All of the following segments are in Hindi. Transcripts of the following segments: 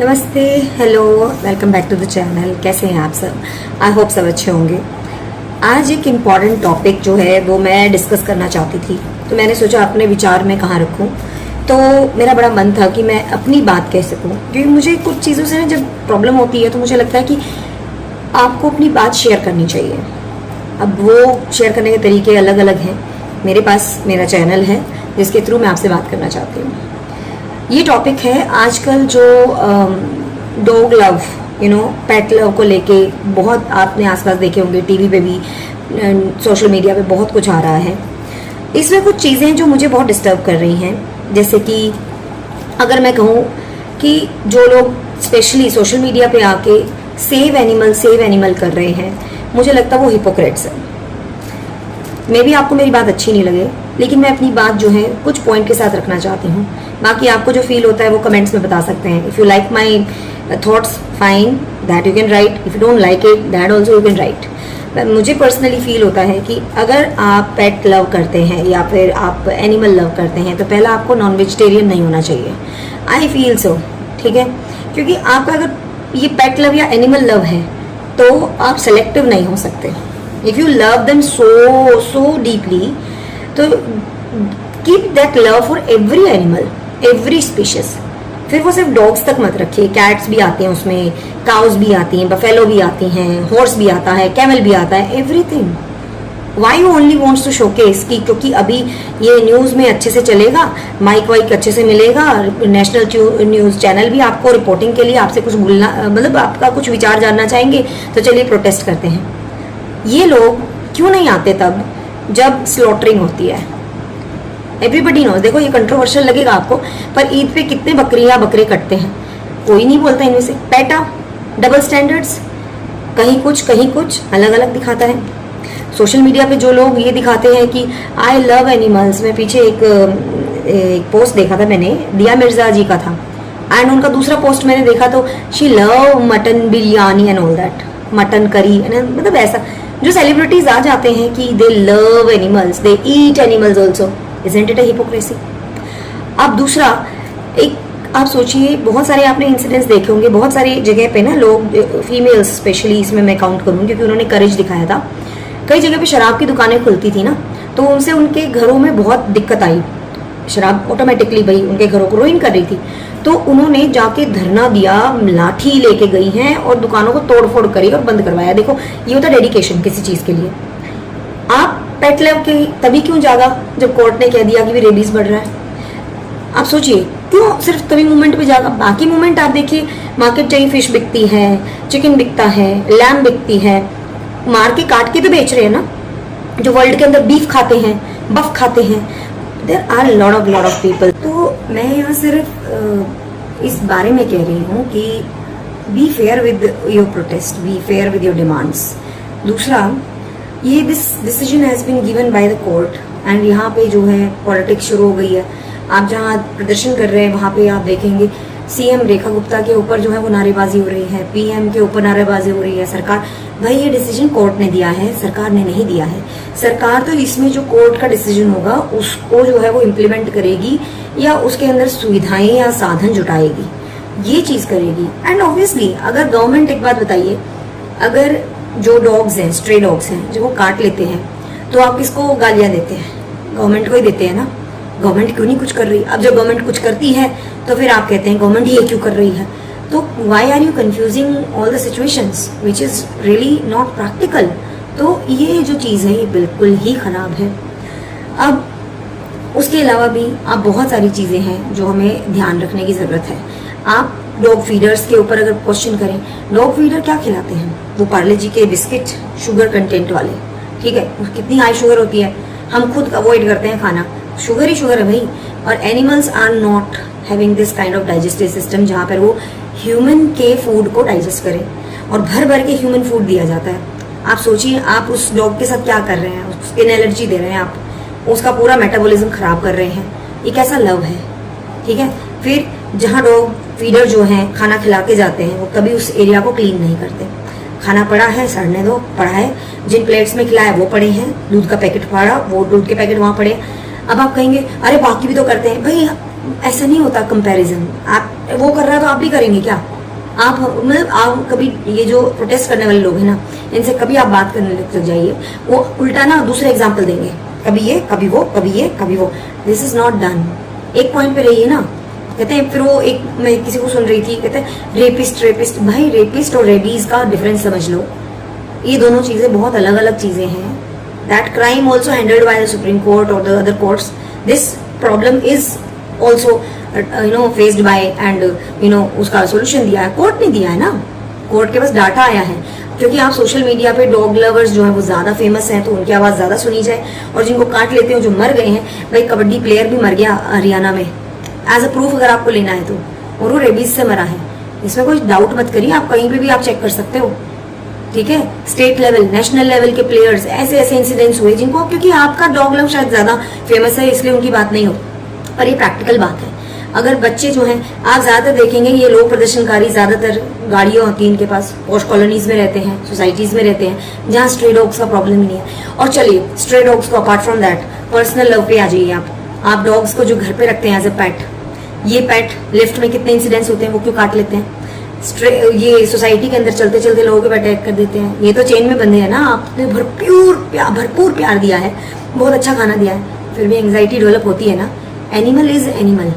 नमस्ते, hello, welcome back to the channel. कैसे हैं आप सब? आई होप सब अच्छे होंगे। आज एक इम्पॉर्टेंट टॉपिक जो है वो मैं डिस्कस करना चाहती थी, तो मैंने सोचा अपने विचार में कहाँ रखूँ। तो मेरा बड़ा मन था कि मैं अपनी बात कह सकूँ, क्योंकि मुझे कुछ चीज़ों से जब प्रॉब्लम होती है तो मुझे लगता है कि आपको अपनी बात शेयर करनी चाहिए। अब वो शेयर करने के तरीके अलग अलग हैं। मेरे पास मेरा चैनल है जिसके थ्रू मैं आपसे बात करना चाहती हूँ। ये टॉपिक है आजकल जो डॉग लव, पेट लव को लेके बहुत आपने आसपास देखे होंगे, टीवी पे भी, सोशल मीडिया पे बहुत कुछ आ रहा है। इसमें कुछ चीज़ें जो मुझे बहुत डिस्टर्ब कर रही हैं, जैसे कि अगर मैं कहूँ कि जो लोग स्पेशली सोशल मीडिया पे आके सेव एनिमल कर रहे हैं, मुझे लगता है वो हिपोक्रेट्स है। मे भी आपको मेरी बात अच्छी नहीं लगे, लेकिन मैं अपनी बात जो है कुछ पॉइंट के साथ रखना चाहती हूँ। बाकी आपको जो फील होता है वो कमेंट्स में बता सकते हैं। If you like my thoughts, fine, that you can write. If you don't like it, that also you can write. मुझे पर्सनली फील होता है कि अगर आप पेट लव करते हैं या फिर आप एनिमल लव करते हैं तो पहला आपको नॉन वेजिटेरियन नहीं होना चाहिए। आई फील सो, ठीक है? क्योंकि आपका अगर ये पेट लव या एनिमल लव है तो आप सेलेक्टिव नहीं हो सकते। If you love them so deeply, तो keep that love for every animal, every species. फिर वो सिर्फ डॉग्स तक मत रखिए, कैट्स भी आते हैं उसमें, काउस भी आती हैं, बफेलो भी आती हैं, हॉर्स भी आता है, कैमल भी आता है, everything. Why you only wants to showcase की क्योंकि अभी ये न्यूज़ में अच्छे से चलेगा, माइक वाइक अच्छे से मिलेगा, नेशनल न्यूज़ चैनल भी आपको रिपोर्टिंग के लिए आपसे कुछ बोलना, मतलब आपका कुछ विचार जानना चाहेंगे, तो चलिए प्रोटेस्ट करते हैं। ये लोग क्यों नहीं आते तब जब स्लॉटरिंग होती है? Everybody knows. देखो, ये कंट्रोवर्शियल लगेगा आपको, पर ईद पे कितने बकरियां बकरे कटते हैं, कोई नहीं बोलता इनमें से। पेटा, डबल स्टैंडर्ड्स, कहीं कुछ अलग अलग दिखाता है। सोशल मीडिया पे जो लोग ये दिखाते हैं कि आई लव एनिमल्स, मैं पीछे एक पोस्ट देखा था मैंने, दिया मिर्जा जी का था, एंड उनका दूसरा पोस्ट मैंने देखा तो she love mutton biryani and all that, mutton curry, मतलब ऐसा जो सेलिब्रिटीज आ जाते हैं कि दे love animals, they eat animals also. Isn't it a hypocrisy? अब दूसरा, एक आप सोचिए, बहुत सारे आपने इंसिडेंट्स देखे होंगे, बहुत सारी जगह पे ना लोग, फीमेल्स स्पेशली इसमें मैं काउंट करूँ क्योंकि उन्होंने करेज दिखाया था। कई जगह पे शराब की दुकानें खुलती थी ना, तो उनसे उनके घरों में बहुत दिक्कत आई। शराब ऑटोमेटिकली भाई उनके घरों को रुइन कर रही थी, तो उन्होंने जाके धरना दिया, लाठी लेके गई हैं और दुकानों को तोड़ फोड़ करी और बंद करवाया। देखो, ये होता डेडिकेशन किसी चीज के लिए। आप पेट लव के तभी क्यों जागा जब कोर्ट ने कह दिया कि भी रेबीज बढ़ रहा है? आप सोचिए, क्यों सिर्फ तभी मूवमेंट पे जागा? बाकी मूवमेंट आप देखिए, मार्केट चाहिए, फिश बिकती है, चिकन बिकता है, लैम बिकती है, मार के काट के तो बेच रहे हैं ना। जो वर्ल्ड के अंदर बीफ खाते हैं, बफ खाते हैं, there are lot of people. तो मैं यहाँ सिर्फ इस बारे में कह रही हूँ कि be fair with your protest, be fair with your demands. दूसरा, ये this decision has been given by the court, and यहाँ पे जो है पॉलिटिक्स शुरू हो गई है। आप जहाँ प्रदर्शन कर रहे हैं वहाँ पे आप देखेंगे सीएम रेखा गुप्ता के ऊपर जो है वो नारेबाजी हो रही है, पीएम के ऊपर नारेबाजी हो रही है। सरकार, भाई ये डिसीजन कोर्ट ने दिया है, सरकार ने नहीं दिया है। सरकार तो इसमें जो कोर्ट का डिसीजन होगा उसको जो है वो इम्प्लीमेंट करेगी या उसके अंदर सुविधाएं या साधन जुटाएगी, ये चीज करेगी। एंड ऑब्वियसली अगर गवर्नमेंट, एक बात बताइए, अगर जो डॉग्स हैं, स्ट्रे डॉग्स हैं, जो वो काट लेते हैं, तो आप किसको गालियां देते हैं? गवर्नमेंट को ही देते हैं ना। गवर्नमेंट क्यों नहीं कुछ कर रही? अब जब गवर्नमेंट कुछ करती है तो फिर आप कहते हैं गवर्नमेंट ये क्यों कर रही है? तो why are you confusing all the situations which is really not practical? तो ये जो चीज़ है ये बिल्कुल ही खराब है। अब उसके अलावा भी आप बहुत सारी चीज़ें हैं जो हमें ध्यान रखने की ज़रूरत है। आप डॉग फीडर्स के ऊपर अगर क्वेश्चन करें, डॉग फीडर क्या खिलाते हैं? वो पार्ले जी के बिस्किट, शुगर कंटेंट वाले, ठीक है? कितनी हाई शुगर होती है, हम खुद अवॉइड करते हैं खाना, शुगर ही शुगर है भाई। और animals are not having this kind of digestive system जहाँ पर वो ह्यूमन के फूड को डाइजेस्ट करें, और भर भर के ह्यूमन फूड दिया जाता है। आप सोचिए, आप उस डॉग के साथ क्या कर रहे हैं? स्किन एलर्जी दे रहे हैं आप, उसका पूरा मेटाबॉलिज्म खराब कर रहे हैं। ये कैसा लव है? ठीक है। फिर जहाँ डॉग फीडर जो हैं खाना खिला के जाते हैं, वो कभी उस एरिया को क्लीन नहीं करते। खाना पड़ा है, सड़ने दो, पड़ा है, जिन प्लेट्स में खिलाया वो पड़े हैं, दूध का पैकेट पड़ा, वो दूध के पैकेट वहां पड़े। अब आप कहेंगे अरे बाकी भी तो करते हैं। भाई ऐसा नहीं होता कंपैरिजन। आप वो कर रहा है तो आप भी करेंगे क्या? आप मतलब आप कभी ये जो प्रोटेस्ट करने वाले लोग हैं ना, इनसे कभी आप बात करने लग जाइए, वो उल्टा ना दूसरे एग्जाम्पल देंगे, कभी ये कभी वो, कभी ये कभी वो। This is not done. एक पॉइंट पे रहिए ना। कहते हैं फिर वो एक, मैं किसी को सुन रही थी, कहते हैं रेपिस्ट। भाई रेपिस्ट और रेबीज का डिफरेंस समझ लो। ये दोनों चीजें बहुत अलग अलग चीजें हैं। That crime also handled by the supreme court और the other courts. This problem is also faced by and उसका सोल्यूशन दिया है कोर्ट ने दिया है ना। कोर्ट के पास डाटा आया है, क्योंकि आप सोशल मीडिया पे डॉग लवर्स जो है वो ज्यादा फेमस हैं, तो उनकी आवाज ज्यादा सुनी जाए। और जिनको काट लेते हैं, जो मर गए हैं, भाई कबड्डी प्लेयर भी मर गया हरियाणा में, एज अ प्रूफ अगर आपको लेना है तो, और वो रेबीज से मरा है। इसमें कोई डाउट मत करिए, आप कहीं पे भी आप चेक कर सकते हो, ठीक है। स्टेट लेवल, नेशनल लेवल के प्लेयर्स, ऐसे ऐसे इंसिडेंट्स हुए जिनको, क्योंकि आपका डॉग लव शायद ज्यादा फेमस है इसलिए उनकी बात नहीं हो, पर ये प्रैक्टिकल बात है। अगर बच्चे जो हैं, आप ज्यादातर देखेंगे ये लोग प्रदर्शनकारी ज्यादातर गाड़ियां होती हैं इनके पास, पॉश कॉलोनीज में रहते हैं, सोसाइटीज में रहते हैं, जहां स्ट्रे डॉग्स का प्रॉब्लम नहीं है। और चलिए स्ट्रे डॉग्स को apart from that personal love पे आ जाइए आप डॉग्स को जो घर पे रखते हैं एज ए पेट, ये पेट लिफ्ट में कितने इंसिडेंट्स होते हैं, वो क्यों काट लेते हैं? ये सोसाइटी के अंदर चलते चलते लोगों को अटैक कर देते हैं। ये तो चेन में बंधे हैं ना, आपने भरपूर प्यार दिया है, बहुत अच्छा खाना दिया है, फिर भी एंग्जाइटी डेवलप होती है ना। Animal is animal,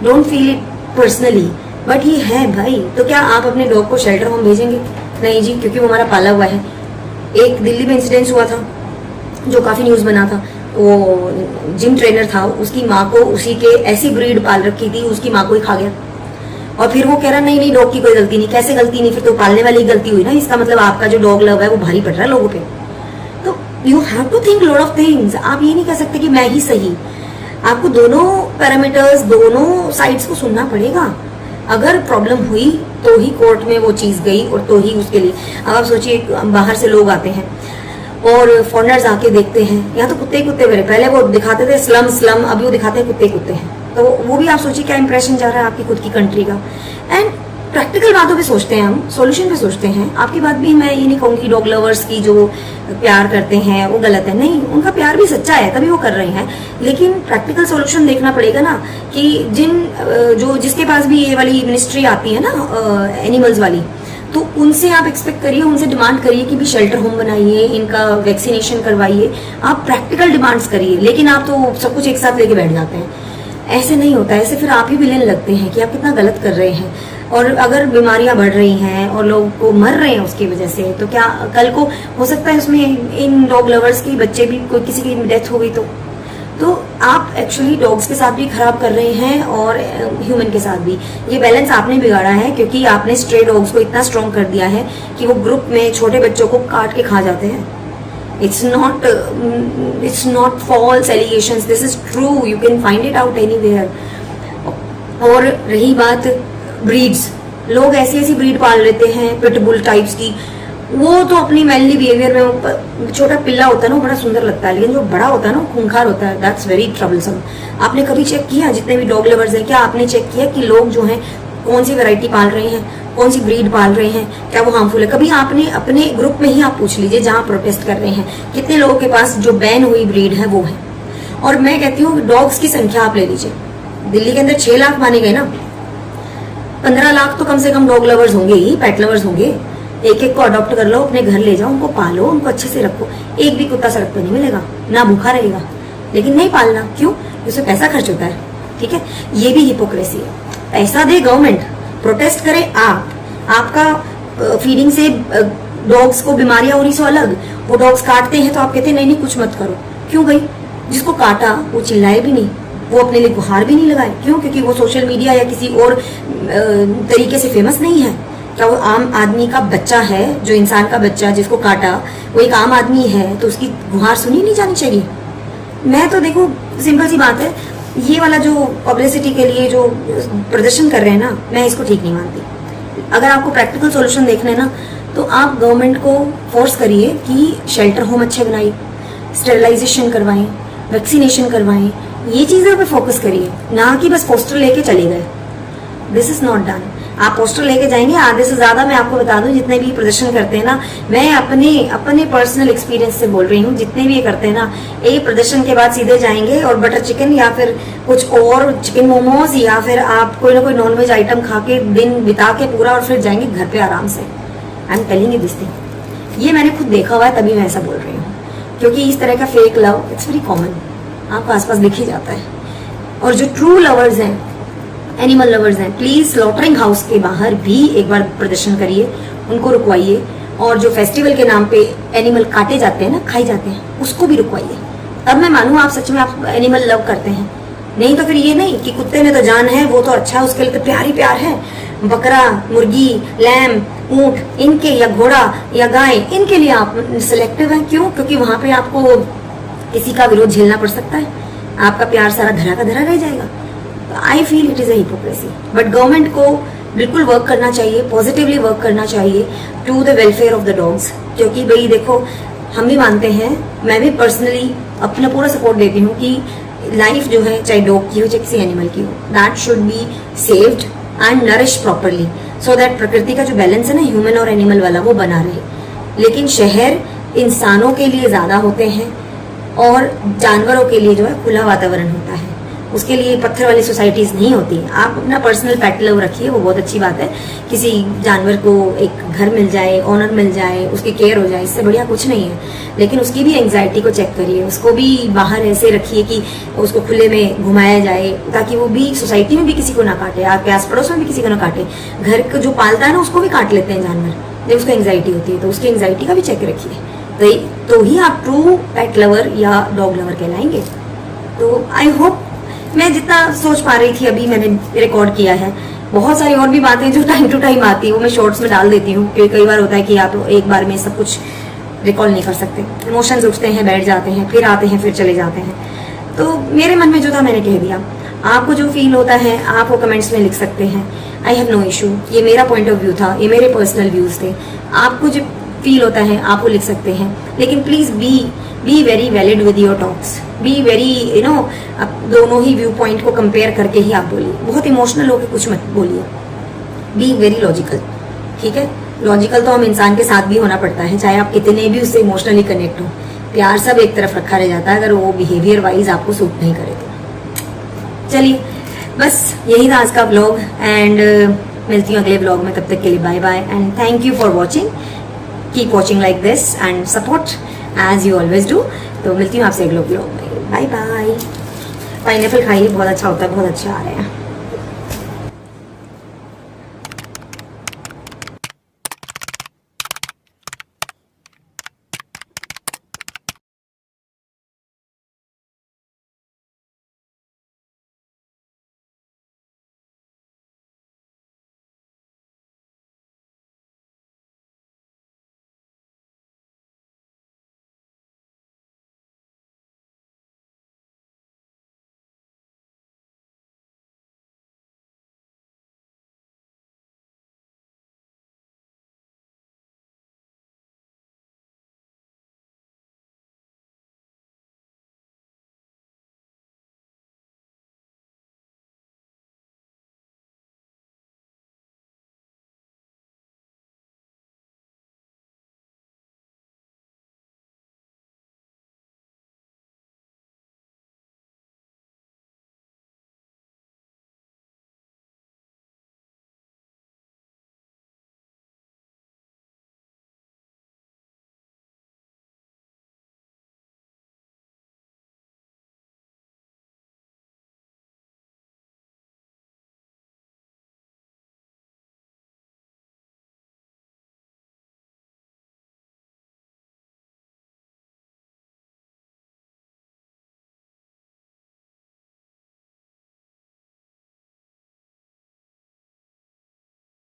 don't feel it personally, but ये है भाई। तो क्या आप अपने डॉग को शेल्टर होम भेजेंगे? नहीं जी, क्योंकि वो हमारा पाला हुआ है। एक दिल्ली में इंसिडेंस हुआ था जो काफी न्यूज बना था। वो जिम ट्रेनर था, उसकी माँ को उसी के ऐसी ब्रीड पाल रखी थी, उसकी माँ को ही खा गया। और फिर वो कह रहा नहीं डॉग की कोई गलती नहीं। कैसे गलती नहीं? फिर तो पालने वाली गलती हुई ना। इसका मतलब आपका जो डॉग लव है वो भारी पड़ रहा है लोगों पे। तो you have to think lot of things. आप ये नहीं कह सकते कि मैं ही सही। आपको दोनों पैरामीटर्स, दोनों साइड्स को सुनना पड़ेगा। अगर प्रॉब्लम हुई तो ही कोर्ट में वो चीज गई, और तो ही उसके लिए। अब आप सोचिए, बाहर से लोग आते हैं और फॉरेनर्स आके देखते हैं, यहाँ तो कुत्ते भरे। पहले वो दिखाते थे स्लम, अभी वो दिखाते हैं कुत्ते हैं। तो वो भी आप सोचिए क्या इंप्रेशन जा रहा है आपकी खुद की कंट्री का। एंड प्रैक्टिकल बातों पे सोचते हैं हम, सॉल्यूशन पे सोचते हैं। आपकी बात भी मैं ये नहीं कहूंगी डॉग लवर्स की जो प्यार करते हैं वो गलत है, नहीं, उनका प्यार भी सच्चा है तभी वो कर रहे हैं। लेकिन प्रैक्टिकल सॉल्यूशन देखना पड़ेगा ना, कि जिसके पास भी ये वाली मिनिस्ट्री आती है ना एनिमल्स वाली, तो उनसे आप एक्सपेक्ट करिए, उनसे डिमांड करिए कि भी शेल्टर होम बनाइए, इनका वैक्सीनेशन करवाइए। आप प्रैक्टिकल डिमांड्स करिए। लेकिन आप तो सब कुछ एक साथ लेके बैठ जाते हैं। ऐसे नहीं होता है। ऐसे फिर आप ही विलेन लगते हैं कि आप कितना गलत कर रहे हैं। और अगर बीमारियां बढ़ रही हैं और लोग को मर रहे हैं उसकी वजह से, तो क्या कल को हो सकता है उसमें इन डॉग लवर्स के बच्चे भी, कोई किसी की डेथ हो गई तो आप एक्चुअली डॉग्स के साथ भी खराब कर रहे हैं और ह्यूमन के साथ भी। ये बैलेंस आपने बिगाड़ा है, क्योंकि आपने स्ट्रे डॉग्स को इतना स्ट्रॉन्ग कर दिया है कि वो ग्रुप में छोटे बच्चों को काट के खा जाते हैं। It's not false allegations. This is true. You can find it out anywhere. और रही बात ब्रीड्स, लोग ऐसी ऐसी ब्रीड पाल लेते हैं पिटबुल टाइप्स की। वो तो अपनी मैनली बिहेवियर में, छोटा पिल्ला होता है ना वो बड़ा सुंदर लगता है, लेकिन जो बड़ा होता है ना वो खूंखार होता है। That's very troublesome. आपने कभी चेक किया, जितने भी डॉग लवर्स हैं, क्या आपने चेक किया कि लोग जो हैं कौन सी वैरायटी पाल रहे हैं, कौन सी ब्रीड पाल रहे हैं, क्या वो हार्मफुल है? कभी आपने अपने ग्रुप में ही आप पूछ लीजिए जहां प्रोटेस्ट कर रहे हैं, कितने लोगों के पास जो बैन हुई ब्रीड है वो है। और मैं कहती हूँ डॉग्स की संख्या आप ले लीजिए, दिल्ली के अंदर 6 लाख माने गए ना, 15 लाख तो कम से कम डॉग लवर्स होंगे ही, पेट लवर्स होंगे। एक एक को अडॉप्ट कर लो, अपने घर ले जाओ, उनको पालो, उनको अच्छे से रखो। एक भी कुत्ता सड़क पर नहीं मिलेगा, ना भूखा रहेगा। लेकिन नहीं पालना, क्यों? उसमें पैसा खर्च होता है, ठीक है। ये भी हिपोक्रेसी है। पैसा दे गवर्नमेंट, प्रोटेस्ट करे आपका फीडिंग से डॉग्स को बीमारियां हो रही सो अलग। वो डॉग्स काटते हैं तो आप कहते हैं नहीं कुछ मत करो। क्यों भाई? जिसको काटा वो चिल्लाए भी नहीं, वो अपने लिए गुहार भी नहीं लगाए। क्यों? क्योंकि वो सोशल मीडिया या किसी और तरीके से फेमस नहीं है। क्या वो आम आदमी का बच्चा है? जो इंसान का बच्चा जिसको काटा वो एक आम आदमी है, तो उसकी गुहार सुनी नहीं जानी चाहिए? मैं तो देखो सिंपल सी बात है, ये वाला जो पब्लिसिटी के लिए जो प्रदर्शन कर रहे हैं ना, मैं इसको ठीक नहीं मानती। अगर आपको प्रैक्टिकल सॉल्यूशन देखना है ना, तो आप गवर्नमेंट को फोर्स करिए कि शेल्टर होम अच्छे बनाइए, स्टेरिलाइजेशन करवाएं, वैक्सीनेशन करवाएं। ये चीजें पे फोकस करिए, ना कि बस पोस्टर लेके चले गए। This is not done. आप पोस्टर लेके जाएंगे, आधे से ज्यादा मैं आपको बता दूं जितने भी प्रदर्शन करते हैं ना, मैं अपने पर्सनल एक्सपीरियंस से बोल रही हूँ, जितने भी ये करते हैं ना, ये प्रदर्शन के बाद सीधे जाएंगे और बटर चिकन या फिर कुछ और चिकन मोमोज या फिर आप कोई ना कोई नॉनवेज आइटम खा के दिन बिता के पूरा और फिर जाएंगे घर पे आराम से। I am telling you this thing, ये मैंने खुद देखा हुआ है, तभी मैं ऐसा बोल रही हूँ। क्योंकि इस तरह का fake love it's very common, आपको आसपास दिख ही जाता है। और जो ट्रू लवर्स हैं, एनिमल लवर्स हैं, प्लीज स्लॉटरिंग हाउस के बाहर भी एक बार प्रदर्शन करिए, उनको रुकवाइए। और जो फेस्टिवल के नाम पे एनिमल काटे जाते हैं ना, खाए जाते हैं, उसको भी रुकवाइए। तब मैं मानूं आप सच में आप एनिमल लव करते हैं। नहीं तो फिर ये नहीं कि कुत्ते में तो जान है, वो तो अच्छा है, उसके लिए तो प्यार ही प्यार है। बकरा, मुर्गी, लैम, ऊंट, इनके या घोड़ा या गाय, इनके लिए आप सिलेक्टिव हैं। क्यों? क्योंकि वहां पे आपको किसी का विरोध झेलना पड़ सकता है, आपका प्यार सारा धरा का धरा रह जाएगा। I feel it is a hypocrisy. But government को बिल्कुल वर्क करना चाहिए, पॉजिटिवली वर्क करना चाहिए to the welfare of the dogs. क्योंकि भाई देखो, हम भी मानते हैं, मैं भी पर्सनली अपना पूरा सपोर्ट देती हूँ कि लाइफ जो है, चाहे डॉग की हो चाहे किसी एनिमल की हो, that should be saved and nourish properly, so that प्रकृति का जो बैलेंस है ना, ह्यूमन और एनिमल वाला, वो बना रहे। लेकिन शहर इंसानों के लिए ज्यादा होते हैं और जानवरों के लिए जो है खुला वातावरण होता है, उसके लिए पत्थर वाली सोसाइटीज नहीं होती। आप अपना पर्सनल पेट लव रखिए, वो बहुत अच्छी बात है। किसी जानवर को एक घर मिल जाए, ऑनर मिल जाए, उसकी केयर हो जाए, इससे बढ़िया कुछ नहीं है। लेकिन उसकी भी एंग्जाइटी को चेक करिए, उसको भी बाहर ऐसे रखिए कि उसको खुले में घुमाया जाए, ताकि वो भी सोसाइटी में भी किसी को ना काटे, आपके आस पड़ोस में भी किसी को ना काटे। घर को जो पालता है ना, उसको भी काट लेते हैं जानवर, जब उसको एंग्जाइटी होती है, तो उसकी एंग्जाइटी का भी चेक रखिए, तो ही आप ट्रू पेट लवर या डॉग लवर कहलाएंगे। तो आई होप मैं जितना सोच पा रही थी अभी मैंने रिकॉर्ड किया है। बहुत सारी और भी बातें जो टाइम टू टाइम आती है वो मैं शॉर्ट्स में डाल देती हूँ, क्योंकि कई बार होता है कि आप एक बार में सब कुछ रिकॉल नहीं कर सकते, इमोशंस उठते हैं, बैठ जाते हैं, फिर आते हैं, फिर चले जाते हैं। तो मेरे मन में जो था मैंने कह दिया। आपको जो फील होता है आप वो कमेंट्स में लिख सकते हैं, आई हैव नो इशू। ये मेरा पॉइंट ऑफ व्यू था, ये मेरे पर्सनल व्यूज थे। आपको जो फील होता है आप वो लिख सकते हैं, लेकिन please be very valid with your talks, be very दोनों ही व्यू पॉइंट को कंपेयर करके ही आप बोलिए। बहुत इमोशनल होकर कुछ मत बोलिए, बी वेरी लॉजिकल। ठीक है, लॉजिकल तो हम इंसान के साथ भी होना पड़ता है, चाहे आप कितने भी उससे इमोशनली कनेक्ट हो। प्यार सब एक तरफ रखा रह जाता है अगर वो बिहेवियर वाइज आपको सूट नहीं करे तो। चलिए, बस यही था आज का व्लॉग, एंड मिलती हूँ अगले व्लॉग में। तब तक के लिए bye bye and thank you for watching. Keep watching like this and support as you always do. तो मिलती हूँ आपसे अगले व्लॉग में। Bye bye. पाइनएप्पल खाइए, बहुत अच्छा होता है, बहुत अच्छे आ रहे हैं।